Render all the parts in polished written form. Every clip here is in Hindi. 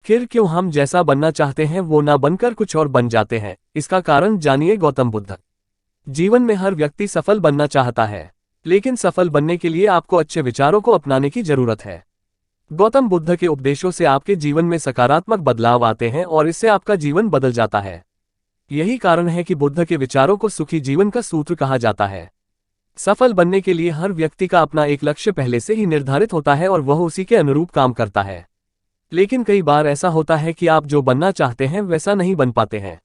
आखिर क्यों हम जैसा बनना चाहते हैं वो ना बनकर कुछ और बन जाते हैं, इसका कारण जानिए गौतम बुद्ध। जीवन में हर व्यक्ति सफल बनना चाहता है, लेकिन सफल बनने के लिए आपको अच्छे विचारों को अपनाने की जरूरत है। गौतम बुद्ध के उपदेशों से आपके जीवन में सकारात्मक बदलाव आते हैं और इससे आपका जीवन बदल जाता है। यही कारण है कि बुद्ध के विचारों को सुखी जीवन का सूत्र कहा जाता है। सफल बनने के लिए हर व्यक्ति का अपना एक लक्ष्य पहले से ही निर्धारित होता है और वह उसी के अनुरूप काम करता है। लेकिन कई बार ऐसा होता है कि आप जो बनना चाहते हैं वैसा नहीं बन पाते हैं।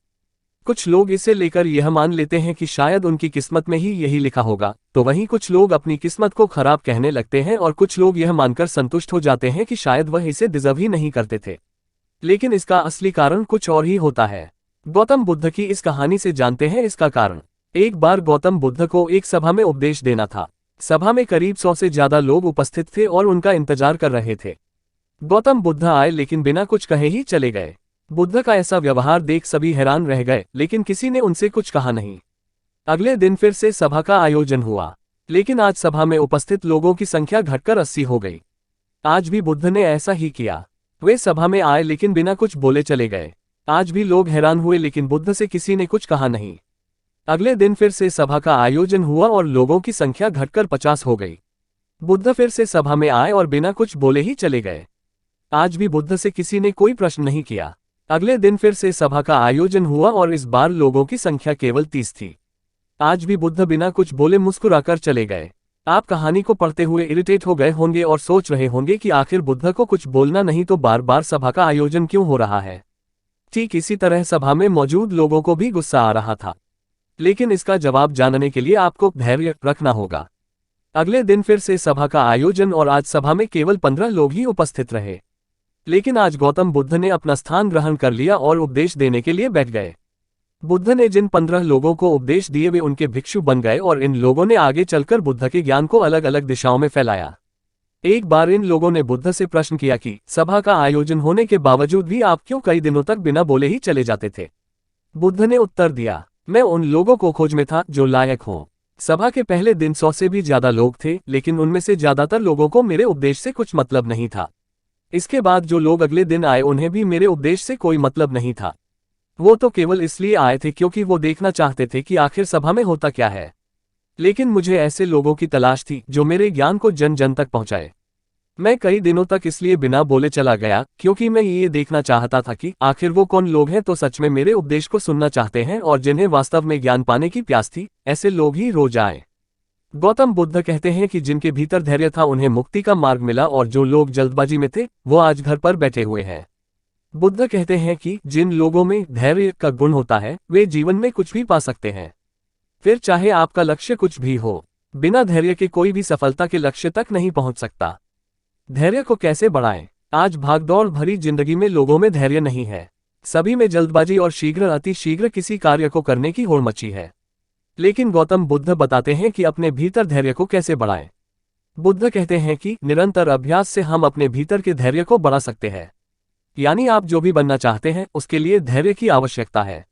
कुछ लोग इसे लेकर यह मान लेते हैं कि शायद उनकी किस्मत में ही यही लिखा होगा, तो वहीं कुछ लोग अपनी किस्मत को खराब कहने लगते हैं और कुछ लोग यह मानकर संतुष्ट हो जाते हैं कि शायद वह इसे डिजर्व ही नहीं करते थे। लेकिन इसका असली कारण कुछ और ही होता है। गौतम बुद्ध की इस कहानी से जानते हैं इसका कारण। एक बार गौतम बुद्ध को एक सभा में उपदेश देना था। सभा में करीब 100 से ज्यादा लोग उपस्थित थे और उनका इंतजार कर रहे थे। गौतम बुद्ध आए लेकिन बिना कुछ कहे ही चले गए। बुद्ध का ऐसा व्यवहार देख सभी हैरान रह गए, लेकिन किसी ने उनसे कुछ कहा नहीं। अगले दिन फिर से सभा का आयोजन हुआ, लेकिन आज सभा में उपस्थित लोगों की संख्या घटकर 80 हो गई। आज भी बुद्ध ने ऐसा ही किया। वे सभा में आए लेकिन बिना कुछ बोले चले गए। आज भी लोग हैरान हुए, लेकिन बुद्ध से किसी ने कुछ कहा नहीं। अगले दिन फिर से सभा का आयोजन हुआ और लोगों की संख्या घटकर 50 हो गई। बुद्ध फिर से सभा में आए और बिना कुछ बोले ही चले गए। आज भी बुद्ध से किसी ने कोई प्रश्न नहीं किया। अगले दिन फिर से सभा का आयोजन हुआ और इस बार लोगों की संख्या केवल 30 थी। आज भी बुद्ध बिना कुछ बोले मुस्कुराकर चले गए। आप कहानी को पढ़ते हुए इरिटेट हो गए होंगे और सोच रहे होंगे कि आखिर बुद्ध को कुछ बोलना नहीं तो बार बार सभा का आयोजन क्यों हो रहा है। ठीक इसी तरह सभा में मौजूद लोगों को भी गुस्सा आ रहा था, लेकिन इसका जवाब जानने के लिए आपको धैर्य रखना होगा। अगले दिन फिर से सभा का आयोजन और आज सभा में केवल 15 लोग ही उपस्थित रहे। लेकिन आज गौतम बुद्ध ने अपना स्थान ग्रहण कर लिया और उपदेश देने के लिए बैठ गए। बुद्ध ने जिन 15 लोगों को उपदेश दिए वे उनके भिक्षु बन गए और इन लोगों ने आगे चलकर बुद्ध के ज्ञान को अलग अलग दिशाओं में फैलाया। एक बार इन लोगों ने बुद्ध से प्रश्न किया कि सभा का आयोजन होने के बावजूद भी आप क्यों कई दिनों तक बिना बोले ही चले जाते थे। बुद्ध ने उत्तर दिया, मैं उन लोगों को खोज में था जो लायक हों। सभा के पहले दिन 100 से भी ज्यादा लोग थे, लेकिन उनमें से ज्यादातर लोगों को मेरे उपदेश से कुछ मतलब नहीं था। इसके बाद जो लोग अगले दिन आए उन्हें भी मेरे उपदेश से कोई मतलब नहीं था। वो तो केवल इसलिए आए थे क्योंकि वो देखना चाहते थे कि आखिर सभा में होता क्या है। लेकिन मुझे ऐसे लोगों की तलाश थी जो मेरे ज्ञान को जन जन तक पहुंचाए। मैं कई दिनों तक इसलिए बिना बोले चला गया क्योंकि मैं ये देखना चाहता था कि आखिर वो कौन लोग हैं तो सच में मेरे उपदेश को सुनना चाहते हैं और जिन्हें वास्तव में ज्ञान पाने की प्यास थी। ऐसे लोग ही रोज आए। गौतम बुद्ध कहते हैं कि जिनके भीतर धैर्य था उन्हें मुक्ति का मार्ग मिला और जो लोग जल्दबाजी में थे वो आज घर पर बैठे हुए हैं। बुद्ध कहते हैं कि जिन लोगों में धैर्य का गुण होता है वे जीवन में कुछ भी पा सकते हैं, फिर चाहे आपका लक्ष्य कुछ भी हो। बिना धैर्य के कोई भी सफलता के लक्ष्य तक नहीं पहुंच सकता। धैर्य को कैसे बढ़ाएं? आज भागदौड़ भरी जिंदगी में लोगों में धैर्य नहीं है। सभी में जल्दबाजी और शीघ्र अति शीघ्र किसी कार्य को करने की होड़ मची है। लेकिन गौतम बुद्ध बताते हैं कि अपने भीतर धैर्य को कैसे बढ़ाएं। बुद्ध कहते हैं कि निरंतर अभ्यास से हम अपने भीतर के धैर्य को बढ़ा सकते हैं। यानी आप जो भी बनना चाहते हैं उसके लिए धैर्य की आवश्यकता है।